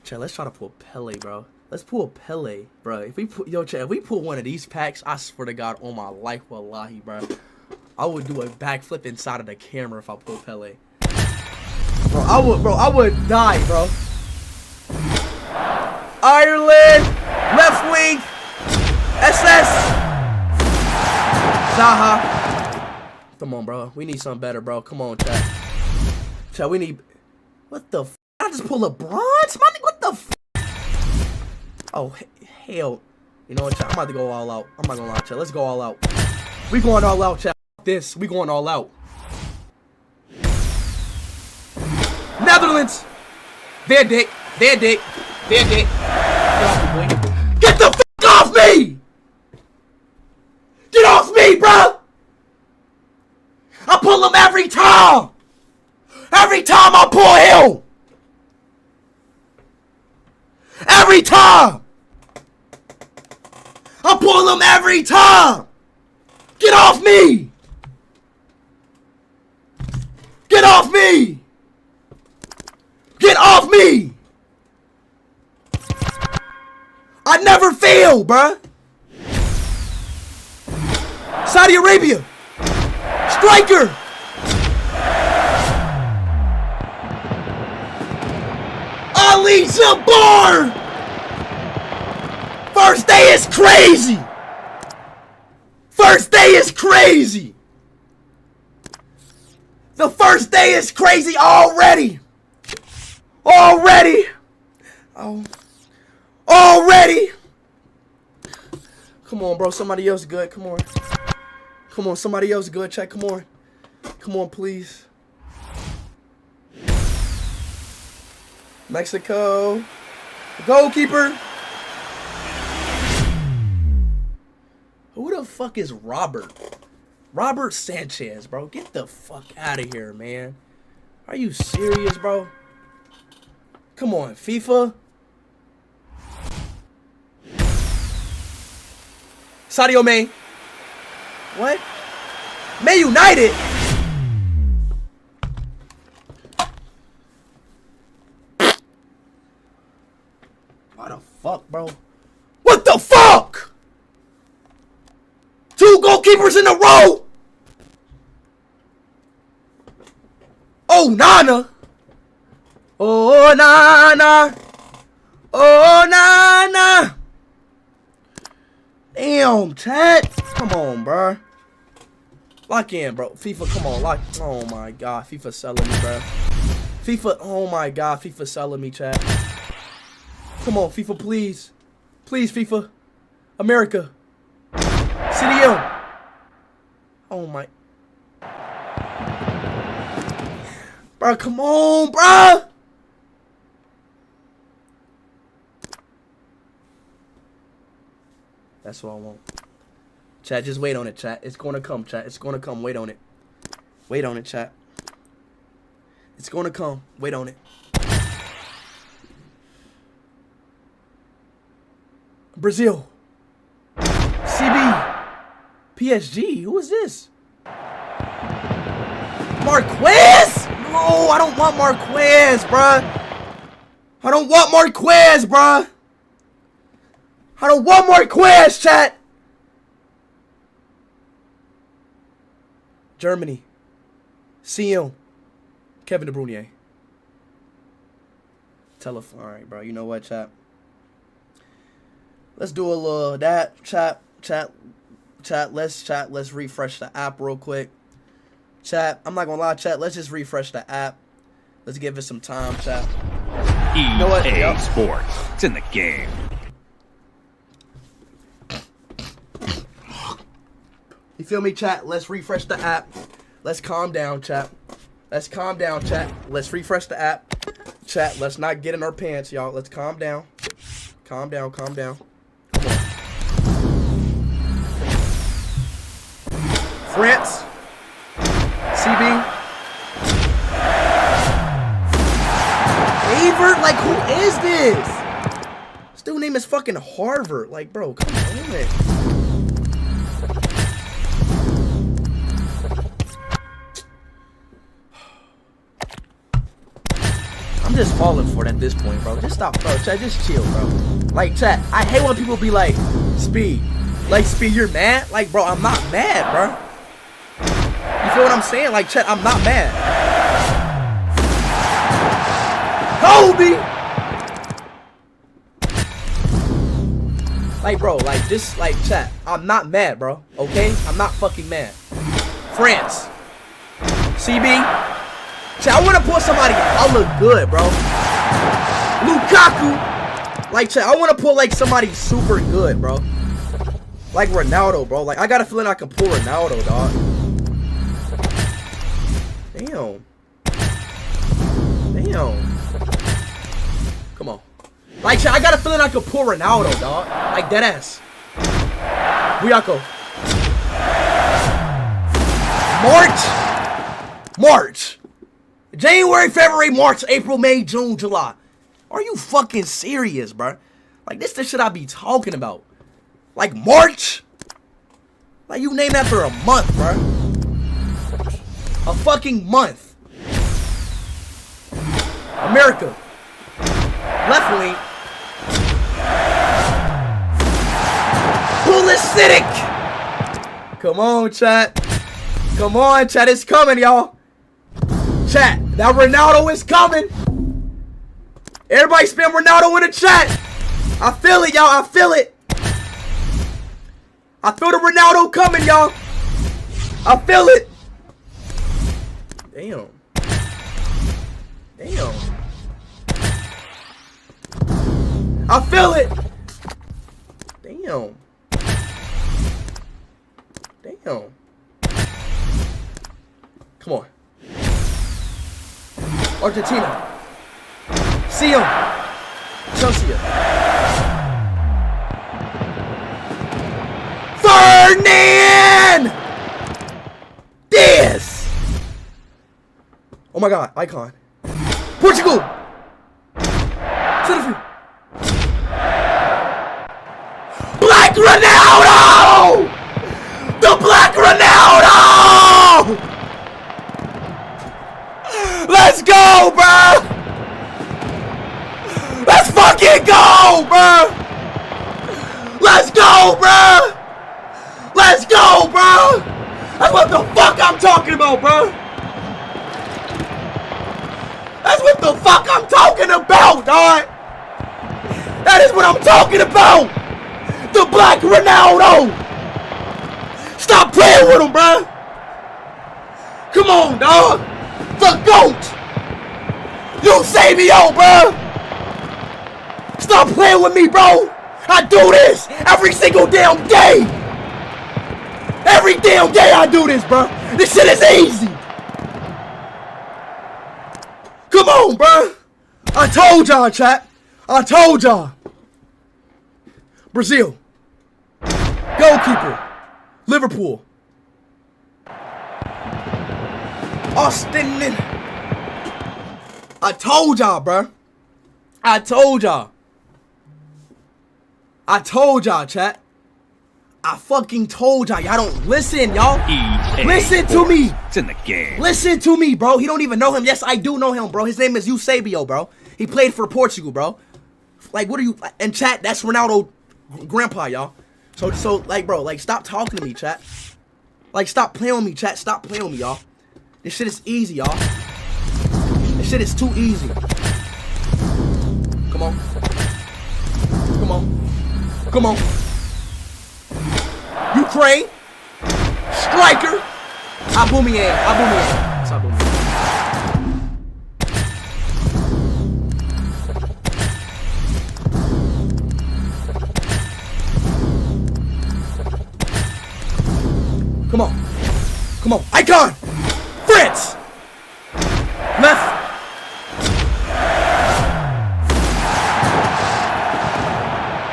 Chat, let's try to pull Pele, bro. Let's pull Pele, bro. If we pull, yo, chat, if we pull one of these packs, I swear to God, on my life, wallahi, bro, I would do a backflip inside of the camera if I pull Pele. Bro, I would die, bro. Ireland, left wing, SS, Zaha. Come on, bro. We need something better, bro. Come on, chat. Chat, we need. What the f? I just pull LeBron? My nigga, what the f? Oh, hell. You know what, chat? I'm about to go all out. I'm not gonna lie, chat. Let's go all out. We going all out, chat. This. We going all out. Netherlands. Van Dijk. Van Dijk. Van Dijk. Get off me, boy. Get the f off me! Get off me, bro! I pull him every time! Every time I pull him! Every time! I pull him every time! Get off me! Get off me! Get off me! I never fail, bruh! Saudi Arabia! Striker! Ali Jabbar! First day is crazy! First day is crazy! The first day is crazy already! Already! Oh. Already! Come on, bro. Somebody else good. Come on. Come on. Somebody else good. Check. Come on. Come on, please. Mexico. Goalkeeper. Who the fuck is Robert? Robert Sanchez, bro. Get the fuck out of here, man. Are you serious, bro? Come on, FIFA. Sadio Mane. What? Man United? What the fuck, bro? What the fuck? 2 goalkeepers in a row? Oh, Nana. Oh, Nana. Oh, Nana. Damn, chat. Come on, bro. Lock in, bro. FIFA, come on. Lock. Oh, my God. FIFA selling me, bro. FIFA. Oh, my God. FIFA selling me, chat. Come on, FIFA, please. Please, FIFA. America. CDM. Oh, my. Bro, come on, bro. That's what I want. Chat, just wait on it, chat. It's gonna come, chat. It's gonna come. Wait on it. Wait on it, chat. It's gonna come. Wait on it. Brazil. CB. PSG. Who is this? Marquez? No, I don't want Marquez, bruh. I don't want Marquez, bruh. I don't want Marquez, chat. Germany. CM. Kevin De Bruyne. Telephone. All right, bro. You know what, chat? Let's do a little that. Chat. Let's refresh the app real quick. Chat. I'm not gonna lie, chat. Let's just refresh the app. Let's give it some time, chat. You know what? EA Sports. It's in the game. You feel me, chat? Let's refresh the app. Let's calm down, chat. Let's calm down, chat. Let's refresh the app. Chat, let's not get in our pants, y'all. Let's calm down. Calm down, calm down. Come on. France. CB. Harvard? Like, who is this? This dude name is fucking Harvard. Like, bro, come on, man. just falling for it at this point, bro. Just stop, bro. Chat, just chill, bro. Like, chat, I hate when people be like, Speed. Like, Speed, you're mad? Like, bro, I'm not mad, bro. You feel what I'm saying? Like, chat, I'm not mad. Kobe! Like, bro, like, just, like, chat, I'm not mad, bro. Okay? I'm not fucking mad. France. CB. Chat, I want to put somebody hella good, bro. Lukaku. Like, chat, I want to put, like, somebody super good, bro. Like Ronaldo, bro. Like, I got a feeling I can pull Ronaldo, dog. Damn. Damn. Come on. Like, chat, I got a feeling I could pull Ronaldo, dog. Like, deadass. Buyako. March. January, February, March, April, May, June, July. Are you fucking serious, bro? Like, this the shit I be talking about. Like, March? Like, you named after a month, bro. A fucking month. America. Left wing. Pulisic. Come on, chat. Come on, chat. It's coming, y'all. Chat. That Ronaldo is coming. Everybody spam Ronaldo in the chat. I feel it, y'all. I feel it. I feel the Ronaldo coming, y'all. I feel it. Damn. Damn. I feel it. Damn. Damn. Come on. Argentina. See him. Chelsea. Fernandes. Oh my God, icon. Portugal. Center. Black Ronaldo. The Black Ronaldo. Let's go, bro. Let's fucking go, bro. Let's go, bro. Let's go, bro. That's what the fuck I'm talking about, bro. That's what the fuck I'm talking about, dog. That is what I'm talking about. The Black Ronaldo. Stop playing with him, bro. Come on, dog. The GOAT. Eusebio, bro. Stop playing with me, bro. I do this every single damn day. Every damn day I do this, bro. This shit is easy. Come on, bro. I told y'all, chat. I told y'all. Brazil. Goalkeeper. Liverpool. Austin. I told y'all, bro. I told y'all. I told y'all, chat. I fucking told y'all. Y'all don't listen, y'all. Listen to me. It's in the game. Listen to me, bro. He don't even know him. Yes, I do know him, bro. His name is Eusebio, bro. He played for Portugal, bro. Like, what are you... And chat, that's Ronaldo grandpa, y'all. So, like, bro, like, stop talking to me, chat. Like, stop playing with me, chat. Stop playing with me, y'all. This shit is easy, y'all. This shit is too easy. Come on. Come on. Come on. Ukraine. Striker. Aubameyang. It's Aubameyang. Come on. Come on. Icon. France. Left.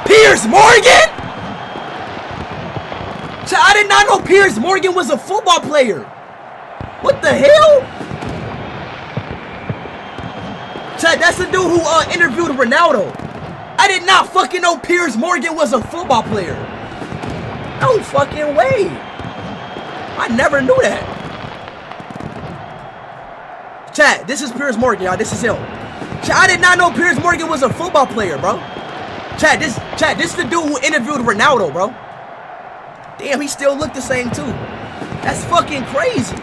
Piers Morgan? I did not know Piers Morgan was a football player. What the hell? Chad, that's the dude who interviewed Ronaldo. I did not fucking know Piers Morgan was a football player. No fucking way. I never knew that. Chad, this is Piers Morgan, y'all. This is him. Chat, I did not know Piers Morgan was a football player, bro. Chat, this the dude who interviewed Ronaldo, bro. Damn, he still looked the same too. That's fucking crazy.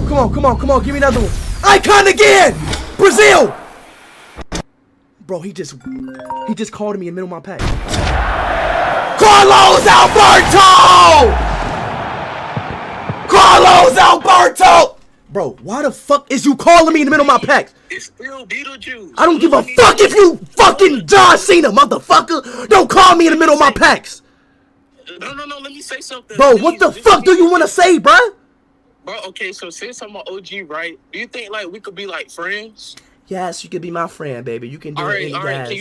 Come on, give me another one. Icon again! Brazil! Bro, he just called me in the middle of my pack. Carlos Alberto! Carlos Alberto! Bro, why the fuck is you calling me in the middle of my packs? It's still Beetlejuice. I don't give a fuck if you fucking John Cena, motherfucker. Don't call me in the middle of my packs. No, let me say something. Bro, what the fuck do you want to say, bro? Bro, okay, so since I'm an OG, right? Do you think like we could be like friends? Yes, you could be my friend, baby. You can do it. All right. Can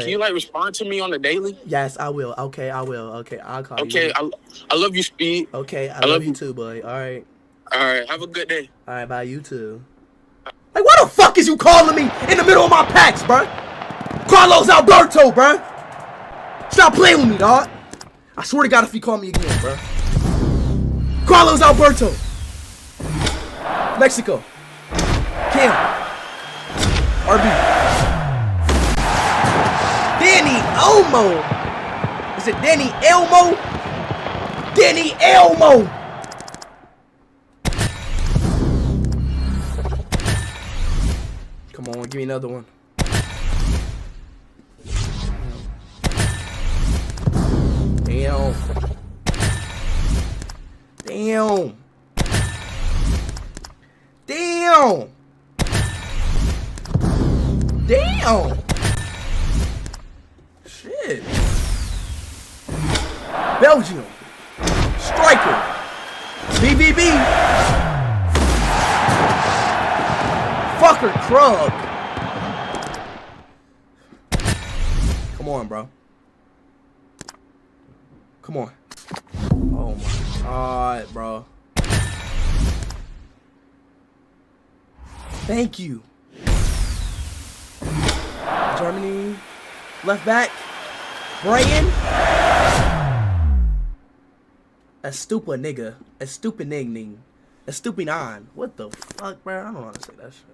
you like respond to me on the daily? Yes, I will. Okay, I will. Okay, I'll call you. Okay, I love you, Speed. Okay, I love you too, boy. All right. All right, have a good day. All right, bye. You too. Like, what the fuck is you calling me in the middle of my packs, bro? Carlos Alberto, bro. Stop playing with me, dog. I swear to God, if you call me again, bro. Carlos Alberto. Mexico. Cam. RB. Danny Elmo. Is it Danny Elmo? Danny Elmo. Come on, give me another one. Damn. Damn. Damn. Damn. Shit. Belgium. Striker. BBB. Fucker Krug. Come on, bro. Come on. Oh my God, bro. Thank you. Germany. Left back. Brian. A stupid nigga. A stupid nigga. A stupid on. What the fuck, bro? I don't know how to say that shit.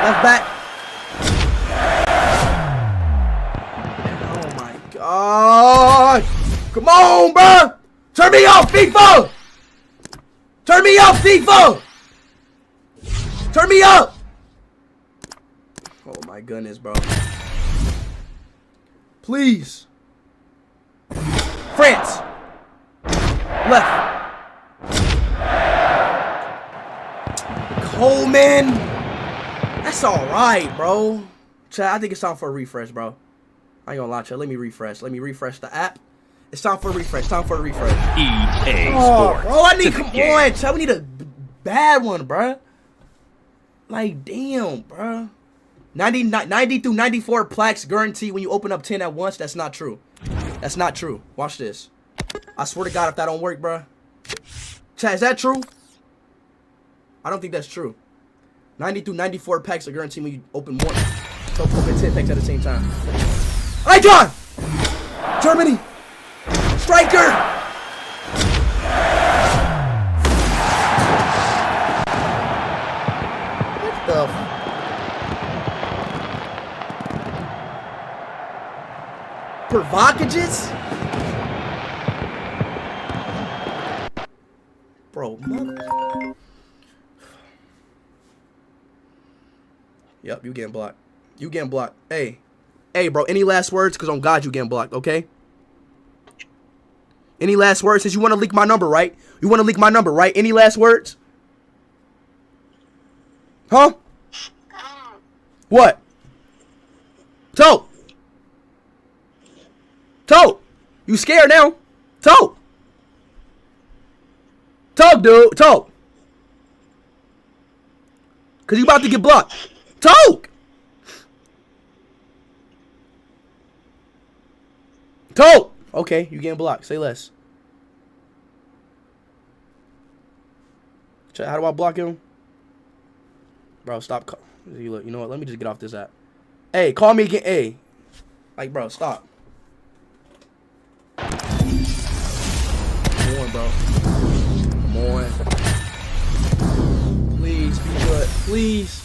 Left back. Oh my God. Come on, bro. Turn me off, FIFA. Turn me off, FIFA. Turn me up. Oh my goodness, bro. Please. France. Left. Coleman. That's alright, bro. Chat, I think it's time for a refresh, bro. I ain't gonna lie, chat. Let me refresh. Let me refresh the app. It's time for a refresh. Time for a refresh. EA Sports. Bro, I need, come on, chat. We need a bad one, bro. Like, damn, bro. 90 through 94 plaques guaranteed when you open up 10 at once. That's not true. That's not true. Watch this. I swear to God, if that don't work, bro. Chat, is that true? I don't think that's true. 90 through 94 packs are guaranteed when you open one. So open 10 packs at the same time. All right, John. Germany. Striker. What the? Provocages? Bro, mother. Yep, you getting blocked. You getting blocked. Hey, bro, any last words? Because on God, you getting blocked, okay? Any last words? Since you want to leak my number, right? You want to leak my number, right? Any last words? Huh? What? Toe. You scared now? Toe, dude. Toe. Because you about to get blocked. Toe. Okay, you getting blocked. Say less. How do I block him? Bro, stop. You know what? Let me just get off this app. Hey, call me again. Hey. Like, bro, stop. please.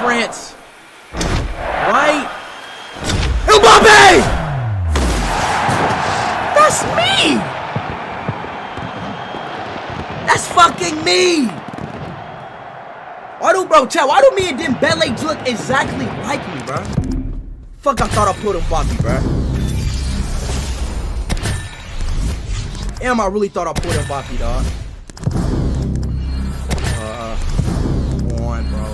France. Right. Mbappe! That's me! That's fucking me! Why do me and Dembele look exactly like me, bro? Fuck, I thought I put Mbappe, bro. Damn, I really thought I put Mbappe, dog. Come on, bro.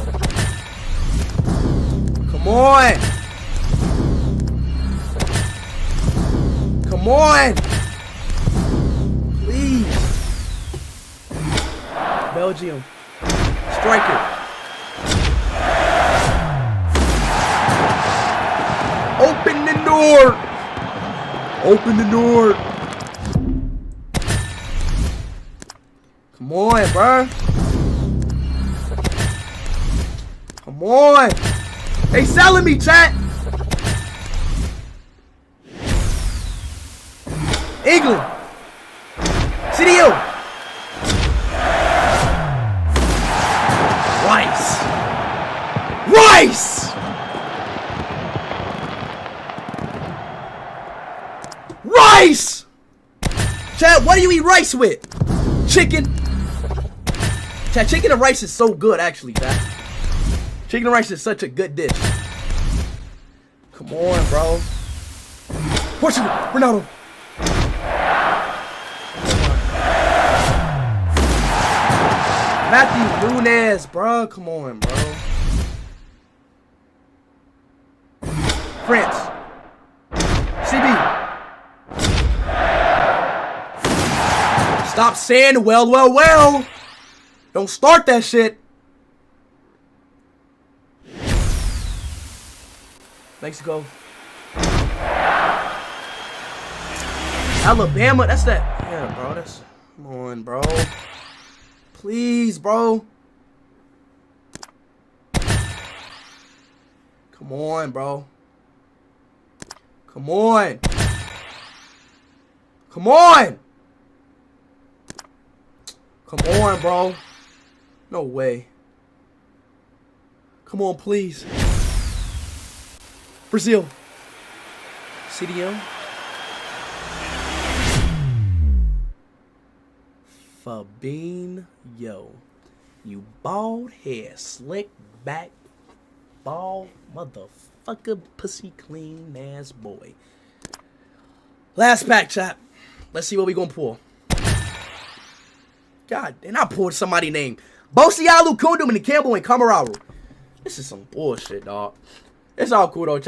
Come on! Come on! Please! Belgium. Striker. Open the door! Open the door! Come on, bro. Come on. They selling me, chat. England. CDO. Rice. Rice. Rice. Chat, what do you eat rice with? Chicken. Chat, chicken and rice is so good, actually, chat. Chicken and rice is such a good dish. Come on, bro. Portugal, Ronaldo. Matthew Nunes, bro. Come on, bro. France. CB. Stop saying well. Don't start that shit. Mexico. Alabama. That's that. Yeah, bro. That's. Come on, bro. Please, bro. Come on, bro. Come on. Come on. Come on, bro. No way. Come on, please. Brazil. CDO. Fabinho. You bald head, slick back, bald motherfucker, pussy clean ass boy. Last pack, chat. Let's see what we gonna pull. God, and I pulled somebody named Bosialu Kundum and Campbell and Kamararu. This is some bullshit, dog. It's all cool though, chat.